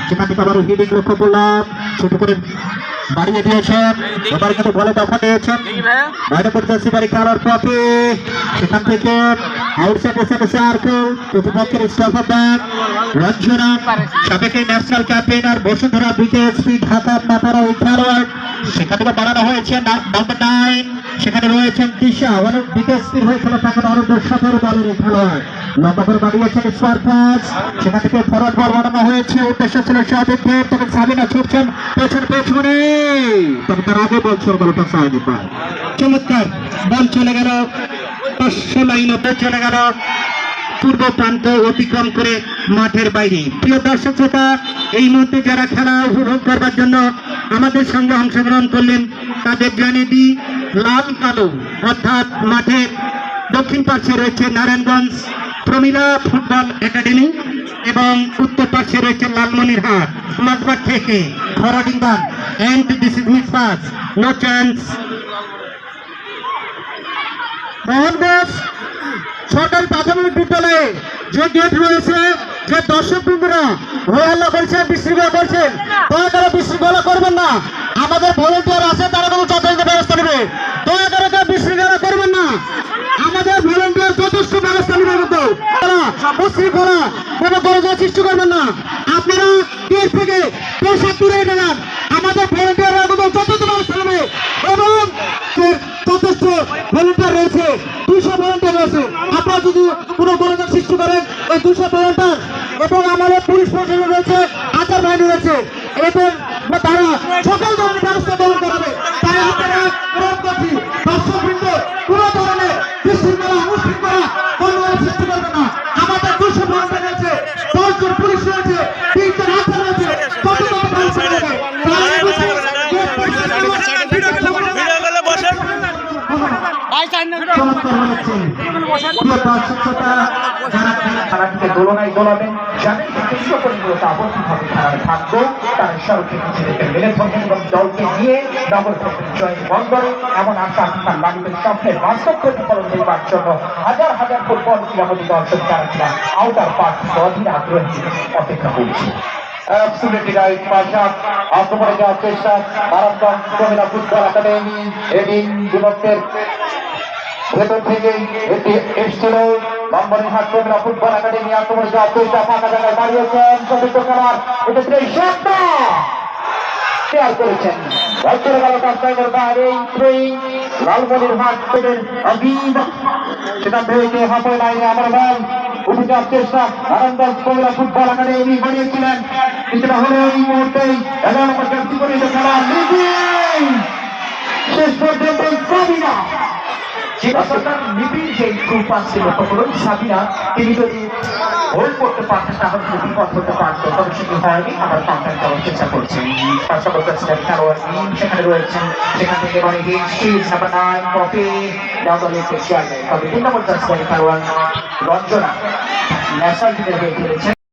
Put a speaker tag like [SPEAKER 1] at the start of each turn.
[SPEAKER 1] সেখান থেকে আবার হিডিং লক্ষ্য করলাম, ছোট করে বাড়িয়ে দিয়েছেন, এবার কিন্তু বলে দখল নিয়েছেন বাইরে পড়তে পারে খেলার পথে, সেখান থেকে আউটসাইড এসে সার্কেল প্রতিপক্ষের স্টপার ব্যাক রঞ্জনা সাবেক ন্যাশনাল ক্যাপ্টেন আর বসুন্ধরা বিকেএসপি ঢাকার মাতারা ওই খেলোয়াড়, সেখান থেকে বাড়ানো হয়েছে নাম্বার 9, সেখানে রয়েছেন দিশা অনেক বিকেএসপির হয়ে খেলা থাকেন আরো 17 দলের এই খেলোয়াড়, লম্বা করে বাড়িয়েছেন স্কোয়ার পাস, সেখান থেকে ফরওয়ার্ড বল বানানো হয়েছে, উদ্দেশ্য ছিল সাবেকদের, তখন সাবিনা ছুটছেন পেছনে, তবে তার আগে বল ছোড় বলটা সাইডে পায়, চমৎকার বল চলে গেল 500 লাইনে চলে গেল পূর্ব প্রান্ত অতিক্রম করে মাঠের বাইরে। প্রিয় দর্শক শ্রোতা, এই মুহূর্তে যারা খেলা উপভোগ করবার জন্য আমাদের সঙ্গে অংশগ্রহণ করলেন তাদের জানিয়ে দিই, লাল কালো অর্থাৎ মাঠের দক্ষিণ পার্শ্বে রয়েছে নারায়ণগঞ্জ প্রমিলা ফুটবল একাডেমি এবং উত্তর পার্শ্বে রয়েছে লালমনিরহাট মাঝবাট থেকে ফরওয়ার্ডিং বার and this is miss pass no chance. Mohanganj সরকারি প্রাথমিক বিদ্যালয়ে যে গেট রয়েছে, যে দর্শক বৃন্দরা হল্লা করছেন, বিশৃঙ্খলা করছেন, দয়া করে বিশৃঙ্খলা করবেন না, আমাদের ভলেন্টিয়ার আছে, তারা কোনো যথাযথ ব্যবস্থা নেবে, দয়া করে বিশৃঙ্খলা করবেন না, আমাদের ভলেন্টিয়ার যথেষ্ট ব্যবস্থা নেবে, কিন্তু বিশৃঙ্খলা কোনো গরজা সৃষ্টি করবেন না, আপনারা দেশ থেকে পোশাক দূরে গেলেন, আমাদের ভলেন্টিয়াররা যথেষ্ট ব্যবস্থা নেবে এবং যথেষ্ট ভলেন্টিয়ার রয়েছে, 200 ভলেন্টিয়ার রয়েছে, আপনারা যদি কোনো গরজা সৃষ্টি করেন এই 200 ভলেন্টিয়ার এবং আমাদের পুলিশ প্রশাসন রয়েছে, আচার বাহিনী রয়েছে, এবং তারা সকল ধরনের ব্যবস্থা গ্রহণ করাবে, তাই আপনারা অনুরোধ করছি দর্শকবৃন্দ কোনো ধরনের বিশৃঙ্খলা উশৃঙ্খলা কোনো সৃষ্টি করবে না, আমাদের 200 ভলেন্টিয়ার রয়েছে, 10 জন পুলিশ রয়েছে, 3 জন আচার রয়েছে, যথাযথ ব্যবস্থা নেবে।
[SPEAKER 2] দোলনায় দোলাবেন যাদের সকলগুলোতে আবদ্ধভাবে খেলার ভাগ্য তারা সড়কে নিজেদেরকে মেলে ধরবেন এবং দলকে নিয়ে নগর জয় বন্দরে এমন আশা আপনার মানুষের স্বপ্নের বাস্তব প্রতিফলন দেওয়ার জন্য হাজার হাজার ফুটবল ক্রীড়াপতি দর্শক যারা কিনা আউটার পার্ক অধীনে আগ্রহী অপেক্ষা করছে। Absolutely right, Pasha. আক্রমণে যাওয়ার চেষ্টা নারায়ণগঞ্জ প্রমিলা ফুটবল একাডেমি এদিন যুবকদের ভেতর থেকে এটি এসছিল লালমনিরহাট প্রমিলা ফুটবল একাডেমি আক্রমণে যাওয়ার চেষ্টা ফাঁকা জায়গায় দাঁড়িয়েছেন চতুর্থ খেলোয়াড় এক্ষেত্রে শেয়ার করেছেন চলে গেল কাস্টাইনের বাইরে লালমনিরহাট সেখান থেকে হাফে লাইনে আমার বল উঠে যাওয়ার চেষ্টা নারায়ণগঞ্জ প্রমিলা ফুটবল একাডেমি বানিয়েছিলেন কিছুটা হলে এই মুহূর্তেই 11 নম্বর জার্সি পরিহিত খেলা শেষ পর্যন্ত সাবিনা নিবিড় যে পাস ছিল তখন সাবিনা তিনি যদি হোল্ড করতে পারতেন তাহলে যদি বিপদ হতে পারতো, তবে সেটি হয়নি, আবার কাউন্টার করার চেষ্টা করছেন খেলোয়াড় সেখানে রয়েছেন, সেখান থেকে অনেক নাম্বার 9 কপি তবে 3 নম্বর খেলোয়াড় রঞ্জনা ন্যাশনাল টিমের হয়ে খেলেছেন